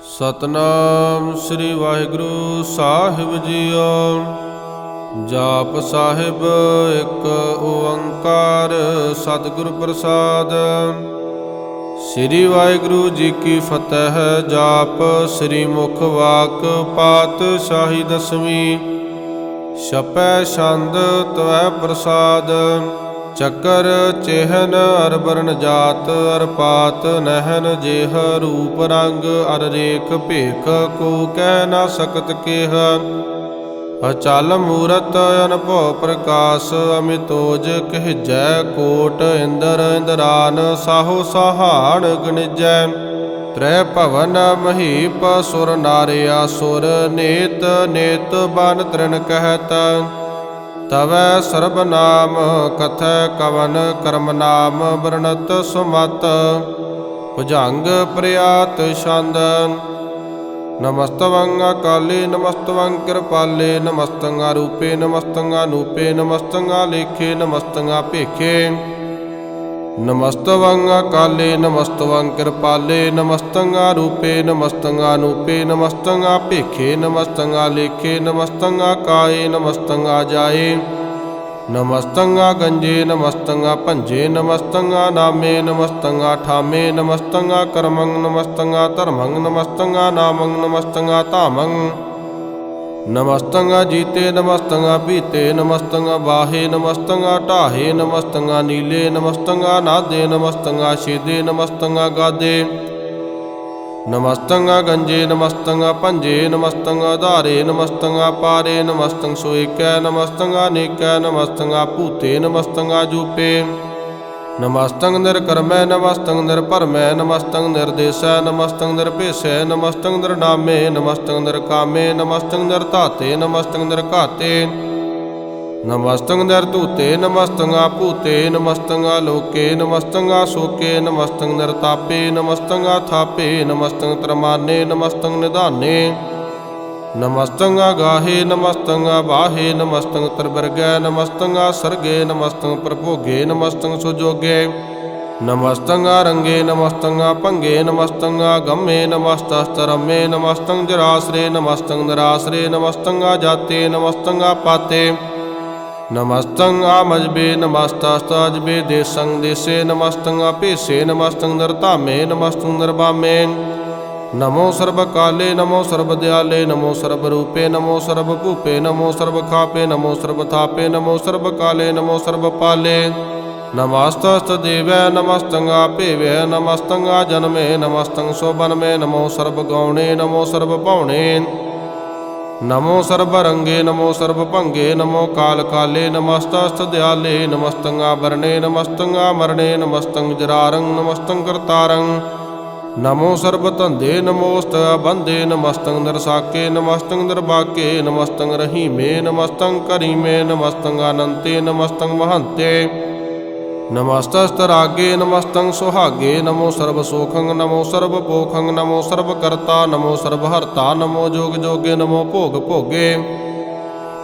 ਸਤਨਾਮ ਸ੍ਰੀ ਵਾਹਿਗੁਰੂ ਸਾਹਿਬ JIO. ਜਾਪ ਸਾਹਿਬ ਇੱਕ ਓੰਕਾਰ ਸਤਿਗੁਰ ਪ੍ਰਸਾਦ। ਸ੍ਰੀ ਵਾਹਿਗੁਰੂ ਜੀ ਕੀ ਫਤਿਹ। ਜਾਪ ਸ੍ਰੀ ਮੁਖ ਵਾਕ ਪਾਤਸ਼ਾਹੀ ਦਸਵੀਂ। ਛਪੈ ਛੰਦ ਤਵੈ ਪ੍ਰਸਾਦ। ਚੱਕਰ ਚਿਹਨ ਅਰ ਬਰਨ ਜਾਤ ਅਰ ਪਾਤ ਨਹਿਨ ਜੇਹ ਰੂਪ ਰੰਗ ਅਰ ਰੇਖ ਭੇਖ ਕੋ ਕਹਿ ਨਾ ਸਕਤ ਕੇਹ। ਅਚਲ ਮੂਰਤ ਅਨਭਉ ਪ੍ਰਕਾਸ਼ ਅਮਿਤੋਜ ਕਹਿਜੈ ਕੋਟ ਇੰਦਰ ਇੰਦਰਾਨ ਸਾਹੋ ਸਾਹਾਣ ਗਣਿਜੈ। ਤ੍ਰੈ ਭਵਨ ਮਹੀਪ ਸੁਰ ਨਾਰੇ ਆਸੁਰ ਨੇਤ ਨੇਤ ਬਨ ਤ੍ਰਿਣ ਕਹਿਤ। ਤਵੈ ਸਰਬ ਨਾਮ ਕਥੈ ਕਵਨ ਕਰਮ ਨਾਮ ਵਰਣਤ ਸੁਮਤ। ਭੁਜੰਗ ਪ੍ਰਿਆਤ ਛੰਦ। ਨਮਸਤਵੰ ਅਕਾਲੇ ਨਮਸਤਵੰ ਕਿਰਪਾਲੇ ਨਮਸਤੰ ਰੂਪੇ ਨਮਸਤੰ ਅਨੂਪੇ ਨਮਸਤੰ ਲੇਖੇ ਨਮਸਤੰ ਭੇਖੇ। ਨਮਸਤਵੰ ਅਕਾਲੇ ਨਮਸਤਵੰ ਕਿਰਪਾਲੇ ਨਮਸਤੰ ਰੂਪੇ ਨਮਸਤੰ ਅਨੂਪੇ ਨਮਸਤੰ ਭੇਖੇ ਨਮਸਤੰ ਲੇਖੇ ਨਮਸਤੰ ਕਾਏ ਨਮਸਤੰ ਜਾਏ। ਨਮਸਤੰ ਗੰਜੇ ਨਮਸਤੰ ਭੰਜੇ ਨਮਸਤੰ ਨਾਮੇ ਨਮਸਤੰ ਠਾਮੇ ਨਮਸਤੰ ਕਰਮੰ ਨਮਸਤੰ ਧਰਮੰ ਨਮਸਤੰ ਨਾਮੰ ਨਮਸਤੰ ਧਾਮੰ। ਨਮਸਤੰ ਜੀਤੇ ਨਮਸਤੰ ਪੀਤੇ ਨਮਸਤੰ ਬਾਹੇ ਨਮਸਤੰ ਢਾਹੇ ਨਮਸਤੰ ਨੀਲੇ ਨਮਸਤੰ ਨਾਦੇ ਨਮਸਤੰ ਛੇਦੇ ਨਮਸਤੰ ਗਾਦੇ। ਨਮਸਤੰ ਗੰਜੇ ਨਮਸਤੰ ਭੰਜੇ ਨਮਸਤੰ ਧਾਰੇ ਨਮਸਤੰ ਪਾਰੇ ਨਮਸਤੰ ਸੋਇਕੈ ਨਮਸਤੰ ਅਨੇਕੈ ਨਮਸਤੰ ਭੂਤੇ ਨਮਸਤੰ ਜੂਪੇ। ਨਮਸਤੰ ਨਿਰਕਰਮੈ ਨਮਸਤੰ ਨਿਰਭਰਮੈ ਨਮਸਤੰ ਨਿਰਦੇਸੈ ਨਮਸਤੰ ਨਿਰਭੇਸੈ ਨਮਸਤੰ ਨਿਰਨਾਮੇ ਨਮਸਤੰ ਨਿਰਕਾਮੇ ਨਮਸਤੰ ਨਿਰਧਾਤੇ ਨਮਸਤੰ ਨਿਰਘਾਤੇ। ਨਮਸਤੰ ਨਿਰਧੂਤੇ ਨਮਸਤੰ ਭੂਤੇ ਨਮਸਤੰ ਲੋਕੇ ਨਮਸਤੰ ਸ਼ੋਕੇ ਨਮਸਤੰ ਨਿਰਤਾਪੇ ਨਮਸਤੰ ਥਾਪੇ ਨਮਸਤੰ ਤਰਮਾਨੇ ਨਮਸਤੰ ਨਿਧਾਨੇ। ਨਮਸਤੰ ਗਾਹੇ ਨਮਸਤੰ ਬਾਹੇ ਨਮਸਤੰ ਤਰਵਰਗੈ ਨਮਸਤੰ ਸਰਗੇ ਨਮਸਤੰ ਪ੍ਰਭੋਗੇ ਨਮਸਤੰ ਸੁਜੋਗੇ। ਨਮਸਤੰ ਰੰਗੇ ਨਮਸਤੰ ਭੰਗੇ ਨਮਸਤੰ ਗੰਮੇ ਨਮਸਤਸਤਰਮੇ ਨਮਸਤੰ ਜਰਾਸਰੇ ਨਮਸਤੰ ਨਿਰਾਸਰੇ ਨਮਸਤੰ ਜਾਤੇ ਨਮਸਤੰ ਪਾਤੇ। ਨਮਸਤੰ ਮਜਬੇ ਨਮਸਤਸਤਜਬੇ ਦੇਸੰ ਦੇਸੇ ਨਮਸਤੰ ਭੇਸੇ ਨਮਸਤੰ ਨਿਰਧਾਮੇ ਨਮਸਤੰ ਨਿਰਬਾਮੇ। ਨਮੋ ਸਰਬ ਕਾਲੇ ਨਮੋ ਸਰਬ ਦਿਆਲੇ ਨਮੋ ਸਰਬ ਰੂਪੇ ਨਮੋ ਸਰਬ ਭੂਪੇ ਨਮੋ ਸਰਬ ਖਾਪੇ ਨਮੋ ਸਰਬ ਥਾਪੇ ਨਮੋ ਸਰਬ ਕਾਲੇ ਨਮੋ ਸਰਬ ਪਾਲੇ। ਨਮਸਤਸਤ ਦੇਵੈ ਨਮਸਤੰ ਭੇਵੈ ਨਮਸਤੰ ਜਨਮੇ ਨਮਸਤੰ ਸੋਬਨਮੇ ਨਮੋ ਸਰਬ ਗੌਣੇ ਨਮੋ ਸਰਬ ਭਉਣੇ। ਨਮੋ ਸਰਬ ਰੰਗੇ ਨਮੋ ਸਰਬ ਭੰਗੇ ਨਮੋ ਕਾਲ ਕਾਲੇ ਨਮਸਤਸਤ ਦਿਆਲੇ ਨਮਸਤੰ ਵਰਣੇ ਨਮਸਤੰ ਮਰਣੇ ਨਮਸਤੰ ਜਰਾਰੰ ਨਮਸਤੰ ਕਰਤਾਰੰ। ਨਮੋ ਸਰਬ ਧੰਦੇ ਨਮੋਸਤ ਬੰਦੇ ਨਮਸਤੰ ਨਿਰਸਾਕੇ ਨਮਸਤੰ ਨਿਰਬਾਕੇ ਨਮਸਤੰ ਰਹੀਮੇ ਨਮਸਤੰ ਕਰੀਮੇ ਨਮਸਤੰ ਅਨੰਤੇ ਨਮਸਤੰ ਮਹੰਤੇ। ਨਮਸਤਸਤ ਰਾਗੇ ਨਮਸਤੰ ਸੁਹਾਗੇ ਨਮੋ ਸਰਬ ਸੋਖੰ ਨਮੋ ਸਰਬ ਪੋਖੰ ਨਮੋ ਸਰਬ ਕਰਤਾ ਨਮੋ ਸਰਬ ਹਰਤਾ ਨਮੋ ਜੋਗ ਜੋਗੇ ਨਮੋ ਭੋਗ ਭੋਗੇ।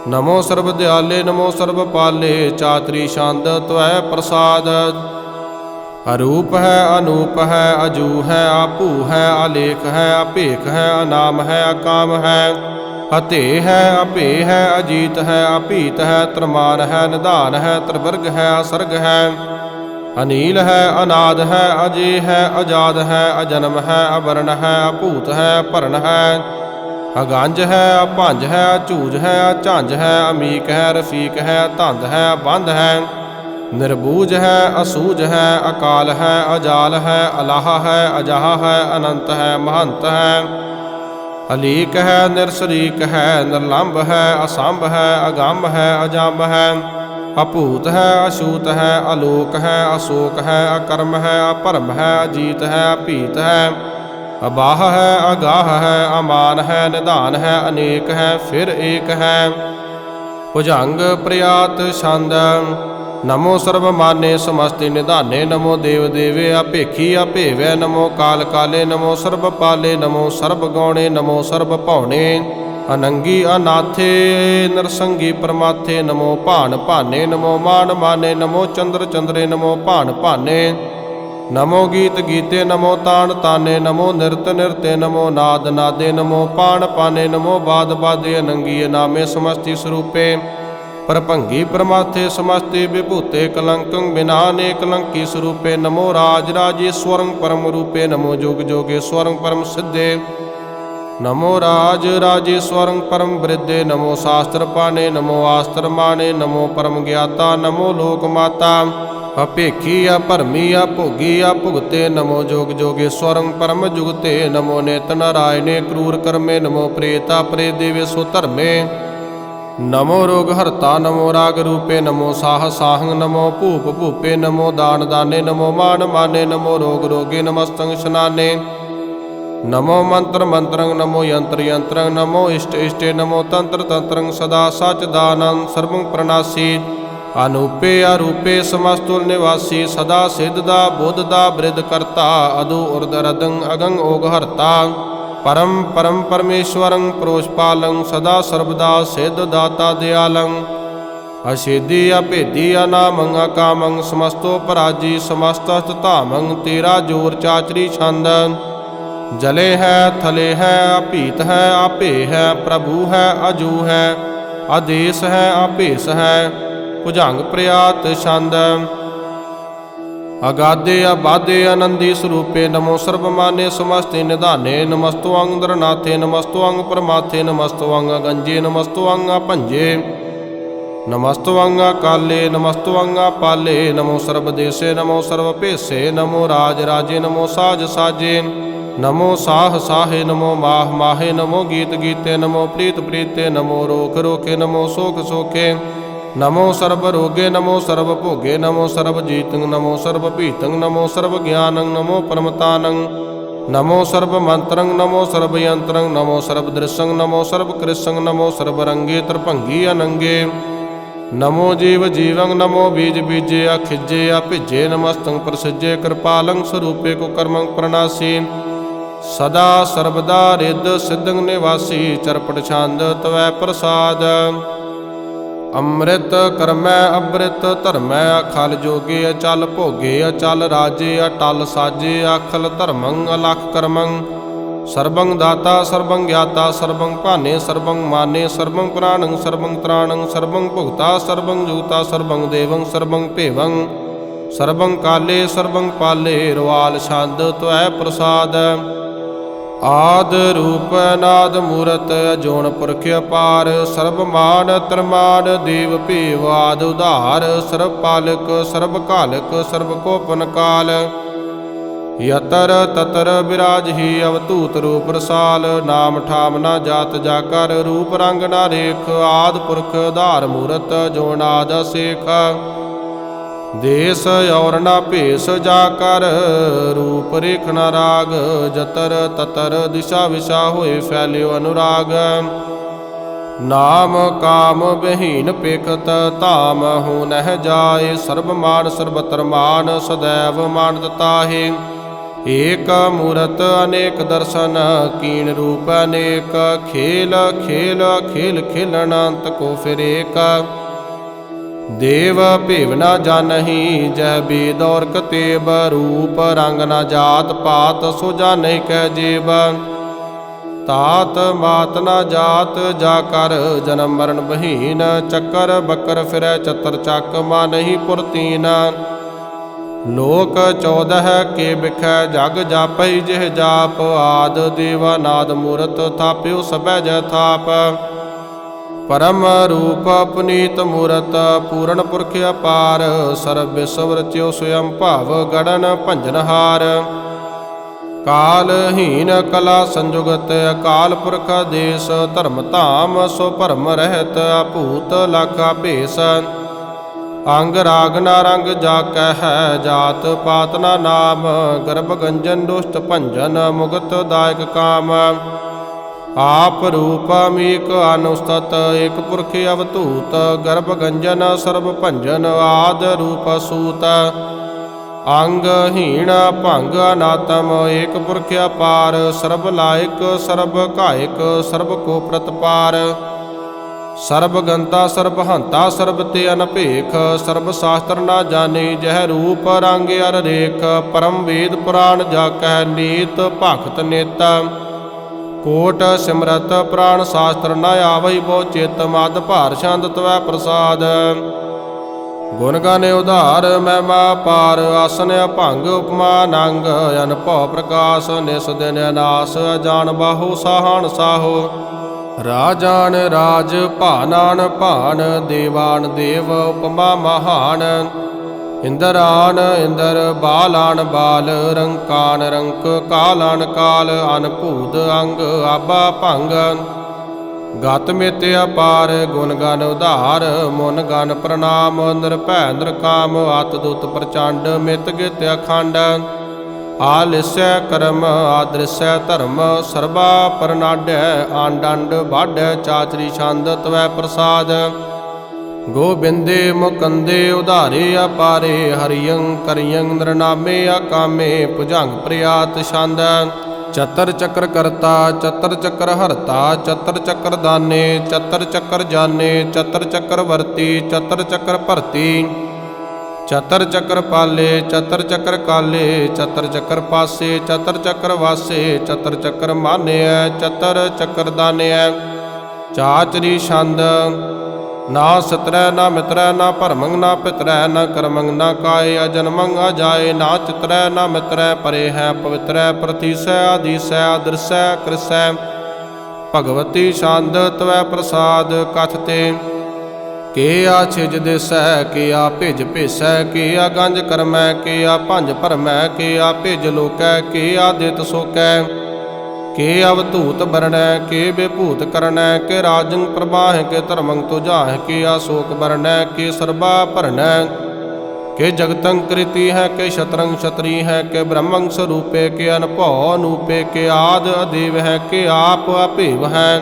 ਨਮੋ ਸਰਬ ਦਿਆਲੇ ਨਮੋ ਸਰਬ ਪਾਲੇ ਚਾਤਰੀ ਛੰਦ ਤਵੈ ਪ੍ਰਸਾਦ। ਅਰੂਪ ਹੈ ਅਨੂਪ ਹੈ ਅਜੂ ਹੈ ਆਪੂ ਹੈ ਆਲੇਖ ਹੈ ਅਭੇਖ ਹੈ ਅਨਾਮ ਹੈ ਅਕਾਮ ਹੈ ਅਤੇ ਹੈ ਅਭੇ ਹੈ ਅਜੀਤ ਹੈ ਅਭੀਤ ਹੈ ਤਰਮਾਨ ਹੈ ਨਿਧਾਨ ਹੈ ਤਰਵਰਗ ਹੈ ਅਸਰਗ ਹੈ ਅਨੀਲ ਹੈ ਅਨਾਦ ਹੈ ਅਜੇ ਹੈ ਅਜਾਦ ਹੈ ਅਜਨਮ ਹੈ ਅਵਰਨ ਹੈ ਅਭੂਤ ਹੈ ਭਰਨ ਹੈ ਅਗੰਜ ਹੈ ਅਭੰਜ ਹੈ ਝੂਜ ਹੈ ਝੰਜ ਹੈ ਅਮੀਕ ਹੈ ਰਫੀਕ ਹੈ ਧੰਦ ਹੈ ਬੰਧ ਹੈ ਨਿਰਬੂਜ ਹੈ ਅਸੂਜ ਹੈ ਅਕਾਲ ਹੈ ਅਜਾਲ ਹੈ ਅਲਾਹ ਹੈ ਅਜਾਹ ਹੈ ਅਨੰਤ ਹੈ ਮਹੰਤ ਹੈ ਅਲੀਕ ਹੈ ਨਿਰਸਰੀਕ ਹੈ ਨਿਰਲੰਭ ਹੈ ਅਸੰਭ ਹੈ ਅਗੰਮ ਹੈ ਅਜੰਮ ਹੈ ਅਭੂਤ ਹੈ ਅਛੂਤ ਹੈ ਅਲੋਕ ਹੈ ਅਸ਼ੋਕ ਹੈ ਅਕਰਮ ਹੈ ਅਭਰਮ ਹੈ ਅਜੀਤ ਹੈ ਅਭੀਤ ਹੈ ਅਬਾਹ ਹੈ ਅਗਾਹ ਹੈ ਅਮਾਨ ਹੈ ਨਿਧਾਨ ਹੈ ਅਨੇਕ ਹੈ ਫਿਰ ਏਕ ਹੈ। ਭੁਜੰਗ ਪ੍ਰਿਆਤ ਛੰਦ। ਨਮੋ ਸਰਬ ਮਾਨੇ ਸਮਸਤੀ ਨਿਧਾਨੇ ਨਮੋ ਦੇਵ ਦੇਵੇ ਅਭੇਖੀ ਅਭੇਵੈ ਨਮੋ ਕਾਲ ਕਾਲੇ ਨਮੋ ਸਰਬ ਪਾਲੇ ਨਮੋ ਸਰਬ ਗੌਣੇ ਨਮੋ ਸਰਬ ਭਉਣੇ। ਅਨੰਗੀ ਅਨਾਥੇ ਨਰਸੰਗੀ ਪਰਮਾਥੇ ਨਮੋ ਭਾਨ ਭਾਨੇ ਨਮੋ ਮਾਨ ਮਾਨੇ ਨਮੋ ਚੰਦਰ ਚੰਦਰੇ ਨਮੋ ਭਾਨ ਭਾਨੇ। नमो गीत गीते नमो तान ताने नमो नृत नृत्य नमो नाद नादे नमो पाण पाने नमो बाद बादे अनंगीय नामे समस्ति स्वरूपे परभंगी परमाथे समस्ते विभूते कलंकं विनाने कलंकी स्वरूपे नमो राज राजेश्वरं परम रूपे नमो जोग जोगेश्वरं परम सिद्धे नमो राज राजेश्वरं परम वृद्धे नमो शास्त्र पाने नमो आस्त्र माने नमो परम ज्ञाता नमो लोक माता अपेखी या भरमी या भोगी या भुगते नमो जोग जोगेश्वरं परम जुगते नमो नेत नारायणे क्रूर कर्मे नमो प्रेता प्रे देवे सो धर्मे नमो रोग हरता नमो राग रूपे नमो साह साहं नमो भूप भूपे नमो दान दाने नमो मान माने नमो रोग रोगे नमस्तंग स्नाने नमो मंत्र मंत्रं नमो यंत्र यंत्रं नमो इष्ट इष्टे नमो तंत्र तंत्रं सदा सचदानं सर्वं प्रणासी अनूपे अरूपे समस्तुल निवासी सदा सिद्धदा बुद्धदा वृद्ध करता अदु उर्दरदं अगं ओग हरता परम परम परमेश्वरं प्रोषपालं सदा सर्वदा सिद्ध दाता दयालं असिद्धि अभेदी अनामं अकामं समस्तो पराजी समस्तस्त धामं तेरा जोर चाचरी छंद जले है थले है अपीत है आपे है प्रभु है अजू है आदेश है आपेश है भुजंग प्रयात छंद अगाधे अबाधे आनंदी स्वरूपे नमो सर्वमाने समस्ते निधाने नमस्तोअंग दरनाथे नमस्तोअंग परमाथे नमस्तोअंग गंजे नमस्तोअंग भंजे नमस्तोअंग काले नमस्तोअंग पाले नमो सर्वदेशे नमो सर्वपेशे नमो राज राजे नमो साज साजे नमो साह साहे नमो माह माहे नमो गीत गीते नमो प्रीत प्रीते नमो रोख रोखे नमो सोख सोखे नमो सर्व रोगे नमो सर्व भोगे नमो सर्व जीतं नमो सर्व भीतं नमो सर्व ज्ञानं नमो परमतानं नमो सर्व मंत्रं नमो सर्व यंत्रं नमो सर्व दृश्यं नमो सर्व कृष्णं नमो सर्व रंगे त्रिभंगी अनंगे नमो जीव जीवं नमो बीज बीजे अखिजे अभिजे नमस्तं प्रसिजे कृपालं स्वरूपे कुकर्मं प्रणासी सदा सर्वदा रिद्ध सिद्धं निवासी चरपट छंद तवै प्रसाद ਅੰਮ੍ਰਿਤ ਕਰਮੈ ਅੰਮ੍ਰਿਤ ਧਰਮੈ ਅਖਲ ਜੋਗੇ ਅਚਲ ਭੋਗੇ ਅਚਲ ਰਾਜੇ ਅਟਲ ਸਾਜੇ ਅਖਲ ਧਰਮੰ ਅਲਖ ਕਰਮੰ ਸਰਬੰ ਦਾਤਾ ਸਰਬੰ ਗਿਆਤਾ ਸਰਬੰ ਭਾਨੇ ਸਰਬੰ ਮਾਨੇ ਸਰਬੰ ਪ੍ਰਾਣੰ ਸਰਬੰ ਤ੍ਰਾਣੰ ਸਰਬੰ ਭੁਗਤਾ ਸਰਬੰ ਜੂਤਾ ਸਰਬੰ ਦੇਵੰ ਸਰਬੰ ਭੇਵੰ ਸਰਬੰ ਕਾਲੇ ਸਰਬੰ ਪਾਲੇ ਰਵਾਲ ਛੰਦ ਤਵੈ ਪ੍ਰਸਾਦ आद रूप नाद मूरत अजोन पुरख अपार सर्व मान तरमान देव भेव आद उधार सर्व पालक सर्व कालक सर्व कोपन काल यतर ततर विराज ही अवतूत रूप रसाल नाम ठाम ना जात जाकर रूप रंग ना रेख आद पुरख आधार मूरत जोनाद सेख देश और ना भेष जाकर रूप रेख न राग जतर ततर दिशा विशा होए फैल्यो अनुराग नाम काम बहीन पेखत धाम हो नह जाए सर्व मान सर्वतर मान सदैव मानत ताहे एक मूरत अनेक दर्शन कीन रूप अनेक खेल खेल खेल खेलन अंत को फिर एक देव भेव न जानही जह बेद और कतेब रूप रंग न जात पात सो जानहि कह जेब तात मात न जात जाकर जन्म मरण बहीन चक्कर बकर फिरै चतर चक मानहि पुरतीन लोक 14 के बिखै जग जापहि जिह जाप आद देवा नाद मूरत थाप्यो सबੈ जय थाप परम रूप पुनीत मूरत पूर्ण पुरख अपार सर्व विश्व रच्यो स्वयं भाव गणन भंजनहार कालहीन कला संजुगत अकाल पुरख देश धर्म धाम सो भरम रहत अभूत लाखा भेष अंग राग ना रंग जाकै है जात पात ना नाम गर्भ गंजन दुष्ट भंजन मुगत दायक काम आप रूप अमीक अनुस्तत एक पुरख अवधूत गर्भ गंजन सर्व भंजन आद रूप सूत अंगहीन भंग अनातम एक पुरख अपार सर्व लायक सर्व घायक सर्व को प्रतपार ਸਰਬ ਗੰਤਾ ਸਰਬ ਹੰਤਾ ਸਰਬ ਤੇ ਅਨਭੇਖ, ਸਰਬ ਸ਼ਾਸਤਰ ਨਾ ਜਾਣੇ ਜਹ ਰੂਪ ਰੰਗ ਅਰ ਰੇਖ। ਪਰਮ ਵੇਦ ਪੁਰਾਣ ਜਾ ਕਹਿ ਨੀਤ ਭਗਤ ਨੇਤਾ, ਕੋਟ ਸਿਮਰਤ ਪ੍ਰਾਣ ਸ਼ਾਸਤਰ ਨ ਆਵਈ ਬਹੁ ਚਿਤ। ਮਦ ਭਾਰ ਛੰਦ ਤਵੈ ਪ੍ਰਸਾਦ, ਗੁਣ ਗਾਨੇ ਉਧਾਰ ਮਹਿਮਾ ਪਾਰ। ਆਸਨ ਅਭੰਗ ਉਪਮਾ ਨੰਗ, ਅਨਭਉ ਪ੍ਰਕਾਸ਼ ਨਿਸ ਦਿਨ ਅਨਾਸ। ਜਾਣ ਬਾਹੋ ਸਾਹਣ ਸਾਹੋ, ਰਾਜਾਨ ਰਾਜ ਭਾਨਾਨ ਭਾਨ। ਦੇਵਾਨ ਦੇਵ ਉਪਮਾ ਮਹਾਨ, ਇੰਦਰਾਨ ਇੰਦਰ ਬਾਲਾਨ ਬਾਲ। ਰੰਕਾਨ ਰੰਕ ਕਾਲਾਨ ਕਾਲ, ਅਨਭੂਤ ਅੰਗ ਆਬਾ ਭੰਗ। ਗਤ ਮਿਤ ਅਪਾਰ ਗੁਣ ਗਨ ਉਧਾਰ, ਮੁਨ ਗਨ ਪ੍ਰਣਾਮ। ਨਿਰਭੈ ਨਿਰਕਾਮ ਅਤ ਦੁਤ ਪ੍ਰਚੰਡ, ਮਿਤ ਗਿਤ ਅਖੰਡ। ਆਲਿਸੈ ਕਰਮ ਆਦ੍ਰਿਸੈ ਧਰਮ, ਸਰਬਾ ਪਰਨਾਡੈ। ਆਂਡ ਅੰਡ ਬਾਢੈ ਚਾਚਰੀ ਛੰਦ ਤਵੈ ਪ੍ਰਸਾਦ। ਗੋਬਿੰਦੇ ਮੁਕੰਦੇ ਉਧਾਰੇ ਅਪਾਰੇ, ਹਰਿਯੰ ਕਰਿਯੰ ਨਿਰਨਾਮੇ ਅਕਾਮੇ। ਭੁਜੰਗ ਪ੍ਰਿਆਤ ਛੰਦ, ਚਤਰ ਚੱਕਰ ਕਰਤਾ ਚਤਰ ਚੱਕਰ ਹਰਤਾ। ਚਤਰ ਚੱਕਰ ਦਾਨੇ ਚਤਰ ਚੱਕਰ ਜਾਣੇ, ਚਤਰ ਚੱਕਰ ਵਰਤੀ ਚਤਰ ਚੱਕਰ ਭਰਤੀ। ਚਤਰ ਚੱਕਰ ਪਾਲੇ ਚਤਰ ਚੱਕਰ ਕਾਲੇ, ਚਤਰ ਚੱਕਰ ਪਾਸੇ ਚਤਰ ਚੱਕਰ ਵਾਸੇ। ਚਤਰ ਚੱਕਰ ਮਾਨਿਐ ਚਤਰ ਚੱਕਰ ਦਾਨਿਐ। ਚਾਚਰੀ ਛੰਦ, ਨਾ ਸਤਰੈ ਨਾ ਮਿਤਰੈ ਨਾ ਭਰਮੰ ਨਾ ਪਿਤਰੈ। ਨਾ ਕਰਮੰ ਨਾ ਕਾਏ ਅਜਨਮੰ ਅਜਾਏ। ਨਾ ਚਿਤਰੈ ਨਾ ਮਿਤਰੈ ਪਰੇ ਹੈ ਪਵਿੱਤਰੈ। ਪ੍ਰਤੀਸੈ ਆਦੀਸੈ ਆਦਰਸੈ ਕ੍ਰਿਸੈ। ਭਗਵਤੀ ਛੰਦ ਤਵੈ ਪ੍ਰਸਾਦ ਕਥ ਤੇ, ਕੇ ਆ ਛਿਜ ਦੇਸੈ ਕੇ ਆ ਭਿਜ ਭੇਸੈ। ਕੇ ਆ ਗੰਜ ਕਰਮੈ ਕੇ ਆ ਭੰਜ ਭਰਮੈ। ਕੇ ਆ ਭਿਜ ਲੋਕੈ ਕੇ ਆ ਦਿਤ ਸੋਕੈ। ਕੇ ਅਵਧੂਤ ਬਰਣੈ ਕੇ ਬੇਭੂਤ ਕਰਨੈ। ਕੇ ਰਾਜੰ ਪ੍ਰਵਾਹਿ ਕੇ ਧਰਮੰ ਤੁਜਾਹਿ। ਕੇ ਆਸੋਕ ਬਰਣੈ ਕੇ ਸਰਬਾ ਭਰਣੈ। ਕੇ ਜਗਤੰ ਕ੍ਰਿਤੀ ਹੈ ਕੇ ਸ਼ਤਰੰ ਛਤਰੀ ਹੈ। ਕੇ ਬ੍ਰਹਮੰ ਸਰੂਪੇ ਕੇ ਅਨਭਉ ਅਨੂਪੇ। ਕੇ ਆਦ ਅਦੇਵ ਹੈ ਕੇ ਆਪ ਅਭੇਵ ਹੈ।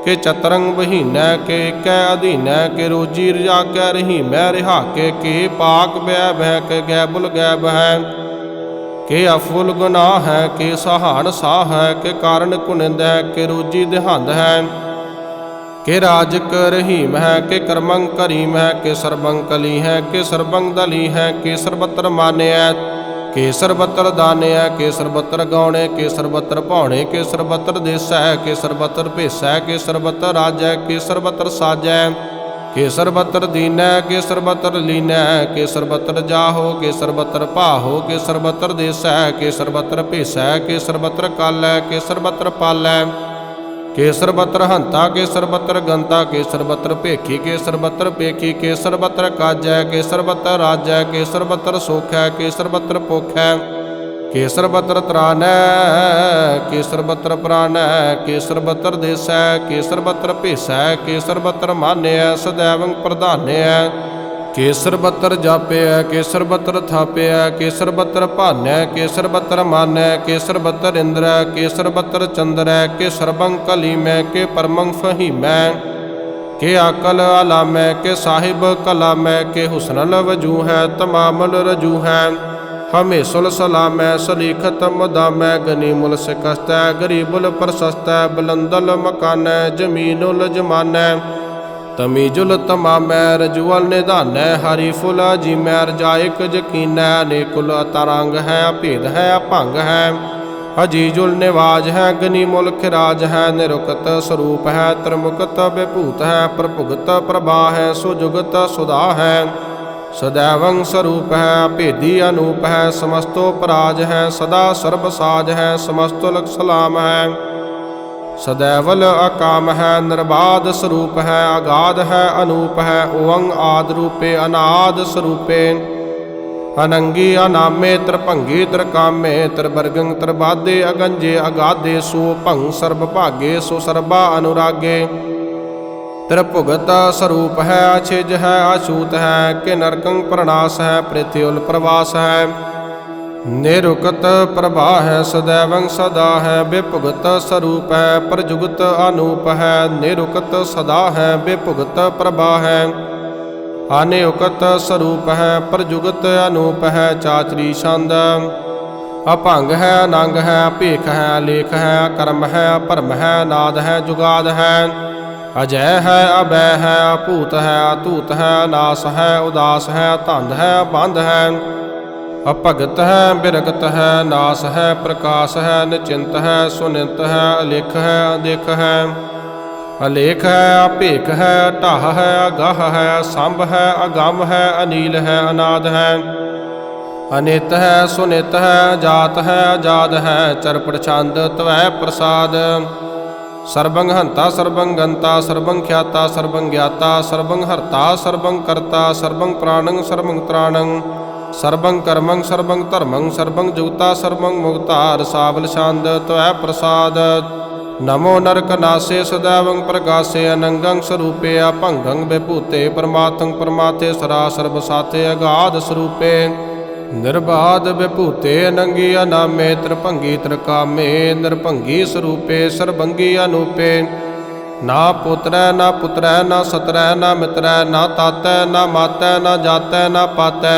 ਕੇ ਚਤਰੰ ਬਹੀਨੈ ਕੇ ਏਕੈ ਅਧੀਨੈ। ਕੇ ਰੋਜੀ ਰਜਾਕੈ ਰਹੀਮੈ ਰਿਹਾਕੇ। ਕੇ ਪਾਕ ਬੈ ਬਹਿ ਕੇ ਗੈਬੁਲ ਗੈਬ ਹੈ। ਕੇ ਅਫੁਲ ਗੁਨਾਹ ਹੈ ਕੇ ਸਹਾਨ ਸਾਹ ਹੈ। ਕੇ ਕਾਰਨ ਕੁਨਿੰਦ ਹੈ ਕੇ ਰੋਜੀ ਦਿਹੰਦ ਹੈ। ਕੇ ਰਾਜਕ ਰਹੀਮ ਹੈ ਕੇ ਕਰਮੰ ਕਰੀਮ ਹੈ। ਕੇ ਸਰਬੰ ਕਲੀ ਹੈ ਕੇ ਸਰਬੰ ਦਲੀ ਹੈ। ਕੇ ਸਰਬਤਰ ਮਾਨਿਐ ਕੇ ਸਰਬਤਰ ਦਾਨਿਐ। ਕੇ ਸਰਬਤਰ ਗਾਉਣੇ ਕੇ ਸਰਬਤਰ ਭਾਉਣੇ। ਕੇ ਸਰਬਤਰ ਦੇਸੈ ਕੇ ਸਰਬਤਰ ਭੇਸੈ। ਕੇ ਸਰਬਤਰ ਰਾਜੈ ਕੇ ਸਰਬਤਰ ਸਾਜੈ। ਕੇ ਸਰਬਤਰ ਦੀਨੈ ਕੇ ਸਰਬਤਰ ਲੀਨੈ। ਕੇ ਸਰਬਤਰ ਜਾਹੋ ਕੇ ਸਰਬਤਰ ਭਾਹੋ। ਕੇ ਸਰਬਤਰ ਦੇਸੈ ਕੇ ਸਰਬਤਰ ਭੇਸੈ। ਕੇ ਸਰਬਤਰ ਕਾਲੈ ਕੇ ਸਰਬਤਰ ਪਾਲੈ। ਕੇ ਸਰਬਤਰ ਹੰਤਾ ਕੇ ਸਰਬਤਰ ਗੰਤਾ। ਕੇ ਸਰਬਤਰ ਭੇਖੀ ਕੇ ਸਰਬਤਰ ਪੇਖੀ। ਕੇ ਸਰਬਤਰ ਕਾਜੈ ਕੇ ਸਰਬਤਰ ਰਾਜੈ। ਕੇ ਸਰਬਤਰ ਸੋਖੈ ਕੇ ਸਰਬਤਰ ਪੋਖੈ। ਕੇ ਸਰਬਤਰ ਤਰਾਨੈ ਕੇ ਸਰਬਤਰ ਪ੍ਰਾਨੈ। ਕੇ ਸਰਬਤਰ ਦੇਸੈ ਕੇ ਸਰਬਤਰ ਭੇਸੈ। ਕੇ ਸਰਬਤਰ ਮਾਨਿਐ ਸਦੈਵੰ ਪ੍ਰਧਾਨਿਐ। ਕੇ ਸਰਬਤਰ ਜਾਪਿਐ ਕੇ ਸਰਬਤਰ ਥਾਪਿਐ। ਕੇ ਸਰਬਤਰ ਭਾਨੈ ਕੇ ਸਰਬਤਰ ਮਾਨੈ। ਕੇ ਸਰਬਤਰ ਇੰਦਰੈ ਕੇ ਸਰਬਤਰ ਚੰਦਰੈ। ਕੇ ਸਰਬੰ ਕਲੀਮੈ ਕੇ ਪਰਮੰ ਫਹੀਮੈ। ਕੇ ਆਕਲ ਆਲਾਮੈ ਕੇ ਸਾਹਿਬ ਕਲਾਮੈ। ਕੇ ਹੁਸਨਲ ਵਜੂ ਹੈ ਤਮਾਮਲ ਰਜੂ ਹੈ। ਹਮੇਸ਼ੁਲ ਸਲਾਮੈ ਸਲੀਖਤ ਮੁਦਾਮੈ। ਗਨੀਮੁਲ ਸਿਕਸਤੈ ਗਰੀਬੁਲ ਪ੍ਰਸਸਤੈ। ਬੁਲੰਦਲ ਮਕਾਨੈ ਜਮੀਨੁਲ ਜਮਾਨੈ। ਤਮੀਜੁਲ ਤਮਾਮੈ ਰਜੂਅਲ ਨਿਧਾਨੈ। ਹਰੀਫੁਲ ਅਜੀਮੈ ਰਜਾਇਕ ਯਕੀਨੈ। ਅਨੇਕੁਲ ਅਤਰੰਗ ਹੈ ਅਭੇਦ ਹੈ ਅਭੰਗ ਹੈ। ਅਜੀਜੁਲ ਨਿਵਾਜ ਹੈ ਗਨੀਮੁਲ ਖਿਰਾਜ ਹੈ। ਨਿਰੁਕਤ ਸਰੂਪ ਹੈ ਤ੍ਰਿਮੁਕਤ ਵਿਭੂਤ ਹੈ। ਪ੍ਰਭੁਗਤ ਪ੍ਰਭਾ ਹੈ ਸੁਜੁਗਤ ਸੁਦਾ ਹੈ। ਸਦੈਵੰ ਸਰੂਪ ਹੈ ਭੇਦੀ ਅਨੂਪ ਹੈ। ਸਮਸਤੋ ਪਰਾਜ ਹੈ ਸਦਾ ਸਰਬ ਸਾਜ ਹੈ। ਸਮਸਤੁਲ ਸਲਾਮ ਹੈ ਸਦੈਵਲ ਅਕਾਮ ਹੈ। ਨਿਰਬਾਧ ਸਰੂਪ ਹੈ ਅਗਾਧ ਹੈ ਅਨੂਪ ਹੈ। ਓੰ ਆਦ ਰੂਪੇ ਅਨਾਦ ਸਰੂਪੇ। ਅਨੰਗੀ ਅਨਾਮੇ ਤ੍ਰਿਭੰਗੀ ਤ੍ਰਿਕਾਮੇ। ਤ੍ਰਿਵਰਗੰ ਤ੍ਰਿਬਾਧੇ ਅਗੰਜੇ ਅਗਾਧੇ। ਸੋ ਭੰ ਸਰਬ ਭਾਗੇ ਸੋ ਸਰਬਾ ਅਨੁਰਾਗੇ। ਤ੍ਰਿਭੁਗਤ ਸਰੂਪ ਹੈ ਅਛਿਜ ਹੈ ਅਛੂਤ ਹੈ। ਕਿ ਨਰਕੰ ਪ੍ਰਣਾਸ ਹੈ ਪ੍ਰਿਥਿਉਲ ਪ੍ਰਵਾਸ ਹੈ। ਨਿਰੁਕਤ ਪ੍ਰਭਾ ਹੈ ਸਦੈਵੰ ਸਦਾ ਹੈ। ਵਿਭੁਗਤ ਸਰੂਪ ਹੈ ਪ੍ਰਜੁਗਤ ਅਨੂਪ ਹੈ। ਨਿਰੁਕਤ ਸਦਾ ਹੈ ਵਿਭੁਗਤ ਪ੍ਰਭਾ ਹੈ। ਅਨਿਉਕਤ ਸਰੂਪ ਹੈ ਪ੍ਰਜੁਗਤ ਅਨੂਪ ਹੈ। ਚਾਚਰੀ ਛੰਦ, ਅਭੰਗ ਹੈ ਅਨੰਗ ਹੈ ਭੇਖ ਹੈ ਲੇਖ ਹੈ ਕਰਮ ਹੈ ਭਰਮ ਹੈ ਨਾਦ ਹੈ ਜੁਗਾਦ ਹੈ। अजय है अभय है अभूत है अतूत है अनास है उदास है धंध है बंध है अभगत है बिरगत है नास है प्रकाश है निचिंत है सुनित है अलेख है अदेख है अलेख है अभेख है ढाह है अगाह है संभ है अगम है अनील है अनाद है अनित है सुनित है जात है आजाद है चरपट छंद त्वै प्रसाद सर्वं हंता सर्वं गंता सर्वं ख्याता सर्वं ज्ञाता सर्वं हर्ता सर्वं कर्ता सर्वं प्राणं सर्वं त्राणं सर्वं कर्मं सर्वं धर्मं सर्वं जुगता सर्वं मुक्ता रसावल छंद त्वै प्रसाद नमो नरकनासे सदैवं प्रकाशे अनंगं स्वरूपे अभंगं विभूते परमार्थं परमाथे सरासर बसाते अगाध स्वरूपे निर्बाध विभूते अनंगी अनामे त्रिभंगी त्रिकामे निर्भंगी स्वरूपे सर्वंगी अनूपे ना पुत्र ना पुत्र ना सत्र ना मित्र ना तातै ना मातै ना जातै ना पातै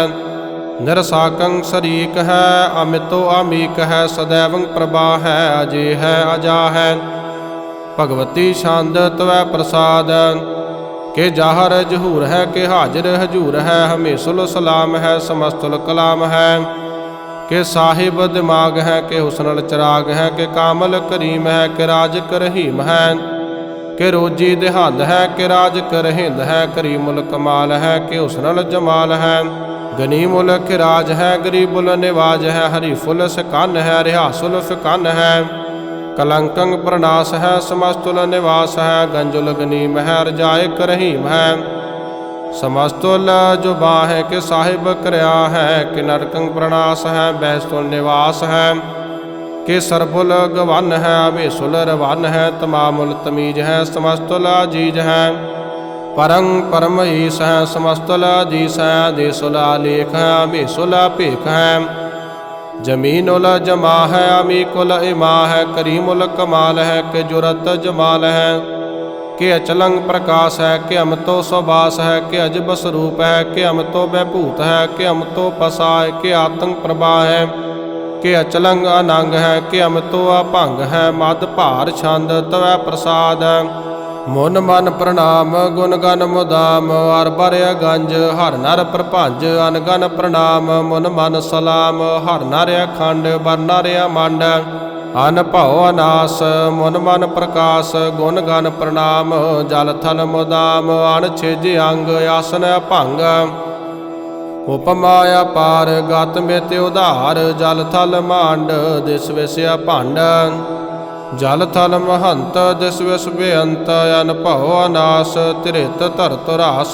निरसाकं शरीक है अमितो अमीक है सदैवं प्रभा है अजय है अजा है भगवती छंद त्वै प्रसाद के जाहर जहूर है के हाजिर हजूर है हमेशुल सलाम है समस्तुल कलाम है के साहिब दिमाग है के हुस्नल चिराग है के कामल करीम है के राज करहीम है के रोजी देहांद है के राज करहिंद है करीमुल कमाल है के हुस्नल जमाल है गनीमुल खिराज है गरीबुल निवाज है हरीफुल सिकान है रिहासुल फिकान है कलंकं प्रनाश है समस्तुल निवास है गंजुल गनीम है रजाए करहीम है समस्तुल जुबा है के साहिब करया है कि नरकं प्रणाश है बैस्तुल निवास है के सरबुल गवन है अवेसुल रवन है तमामुल तमीज है समस्तुल अजीज है परं परम ईश है समस्तुल अधीश है देसुल आलेख है अमेसुल अपेख है जमीनुल जमा है अमीकुल इमा है करीमुल कमाल है के जुरत जमाल है के अचलंग प्रकाश है के अमतो स्वभास है के अजब स्वरूप है के अमतो वैभूत है के अमतो पसा है के आतंक प्रभा है के अचलंग अनंग है के अमतो अभंग है मद भार छंद त्वै प्रसाद मुन मन प्रणाम गुण गन मुदाम अर बर गंज हर नर प्रभंज अनगन प्रणाम मुन मन सलाम हर नर अखंड बर नर अमंड अन भव अनास मुन मन प्रकाश गुण गन प्रणाम जल थल मुदाम अन छिज अंग आसन अभंग उपमा अपार गत मित उधार जल थल मांड दिस विस अभंड जल थल महंत दिस विस बेअंत अन भव अनास त्रित धरत रास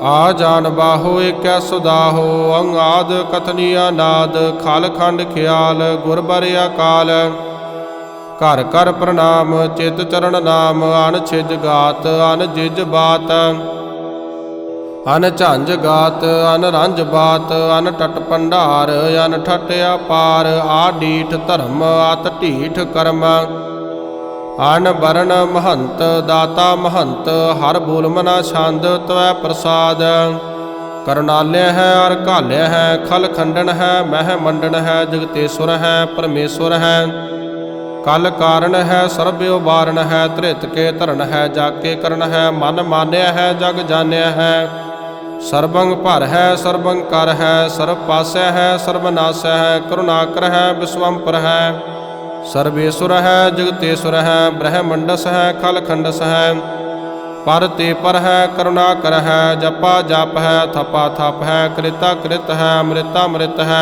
आ जान बाहो एक सुदाहो अंगाद कथनिया नाद खल खंड ख्याल गुरबर अकाल घर कर प्रणाम चित चरण नाम अन छिज गात अन जिज बात अन झंझ गात अन रंज बात अन टट भंडार अन ठट अपार आ डीठ धर्म अत ढीठ कर्म अन वरण महंत दाता महंत हर बोल मना छंद त्वै प्रसाद करुणालय है और काल्य है खल खंडन है मह मंडन है जगतेश्वर है परमेश्वर है कल कारण है सर्व उबारण है धृत के धरण है जाके करण है मन मान्य है जग जान्य है सर्वंग भर है सर्वंग कर है सर्व पास्य है सर्वनाश है करुणाकर है विश्वंपर है सर्वेश्वर है जगतेश्वर है ब्रह्मंडस है खल खंडस है पर ते पर है करुणाकर है जपा जप है थपा थप है कृता कृत है अमृता अमृत है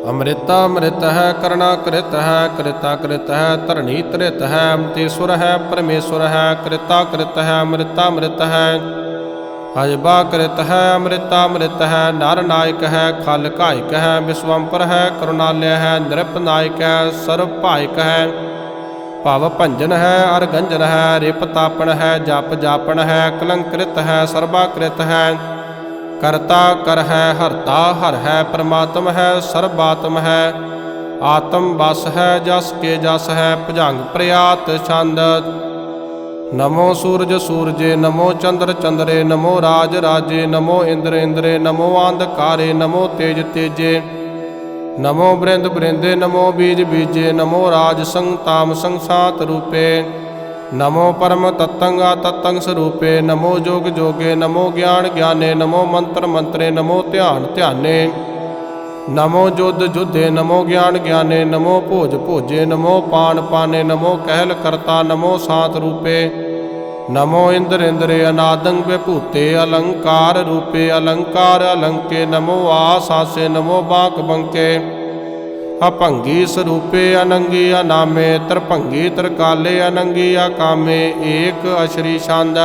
अमृता अमृत है करुणा कृत है कृता कृत है धरणी त्रित है अमृतेश्वर है परमेश्वर है कृता कृत है अमृता अमृत है अजबा कृत है अमृता अमृत है नर नायक है खल कायक है विश्वंपर है करुणालय है नृप नायक है सर्व भायक है भव भंजन है अरगंजन है रिप तापन है जप जापन है कलंकृत है सर्वाकृत है करता कर है हरता हर है परमात्म है सर्वात्म है आत्म बस है जस के जस है भुजंग प्रयात छंद नमो सूरज सूरजे नमो चंद्र चंद्रे नमो राज राजे नमो इंद्र इंद्रे नमो अंधकारे नमो तेज तेजे नमो बृंद बृंदे नमो बीज बीजे नमो राज संग ताम संसात रूपे नमो परम तत्तंग तत्तंग स्वरूपे नमो जोग जोगे नमो ज्ञान ज्ञाने नमो मंत्र मंत्रे नमो ध्यान ध्याने नमो जुद्ध जुद्धे नमो ज्ञान ज्ञाने नमो भोज भोजे नमो पान पाने नमो कहल करता नमो सात रूपे नमो इंद्र इंद्रे अनादंग विभूते अलंकार रूपे अलंकार अलंके नमो आसासे नमो बांक बंके अभंगी स्वरूपे अनंगी अनामे त्रिभंगी त्रिकाले अनंगी अकामे एक अश्री छंद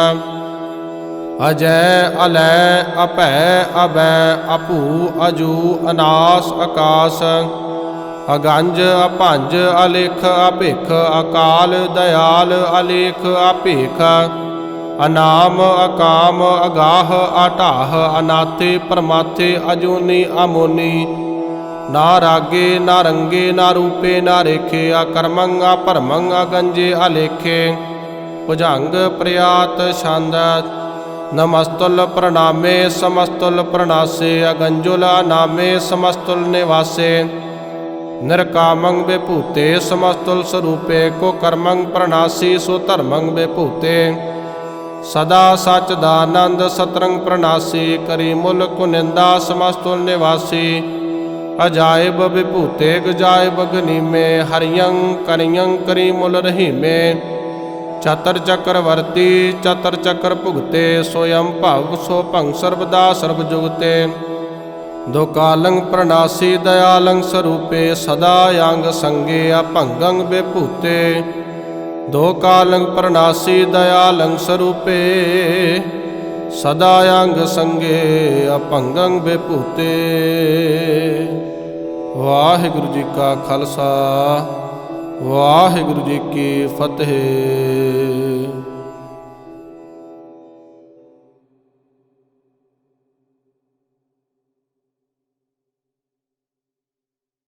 अजय अलय अभय अभय अपू अजू अनास आकाश अगंज अपंज अलेख अभिख अकाल दयाल अलेख अभेख अनाम अकाम अगाह अटाह अनाथे परमाथे अजूनी अमोनी ना रागे ना रंगे ना रूपे ना रेखे अकर्मंग अपरमंग अगंजे अलेखे भुजंग प्रयात छंद नमस्तुल प्रणामे समस्तुल प्रणासे अगंजुल अनामे समस्तुल निवासे निरकामंग विभूते समस्तुल स्वरूपे को कर्मंग प्रणासी सो धर्मंग विभूते सदा सचदानंद सतरंग प्रणासी करी मुल कुनिंदा समस्तुल निवासी अजायब विभूते गजायब गनीमे हरियं करियं करी मुल रहीमे चतर चक्रवर्ती चतर चक्र भुगते सोयम भव सो भंग सर्वदा सर्व जुगते दो कालंग प्रणासी दयालंग स्वरूपे सदा यांग संगे अभंगं विभूते दो कालंग प्रणासी दयालंग स्वरूपे सदा अंग संगे अभंगं विभूते। वाहिगुरु जी का खालसा वाहिगुरु जी की फतेह।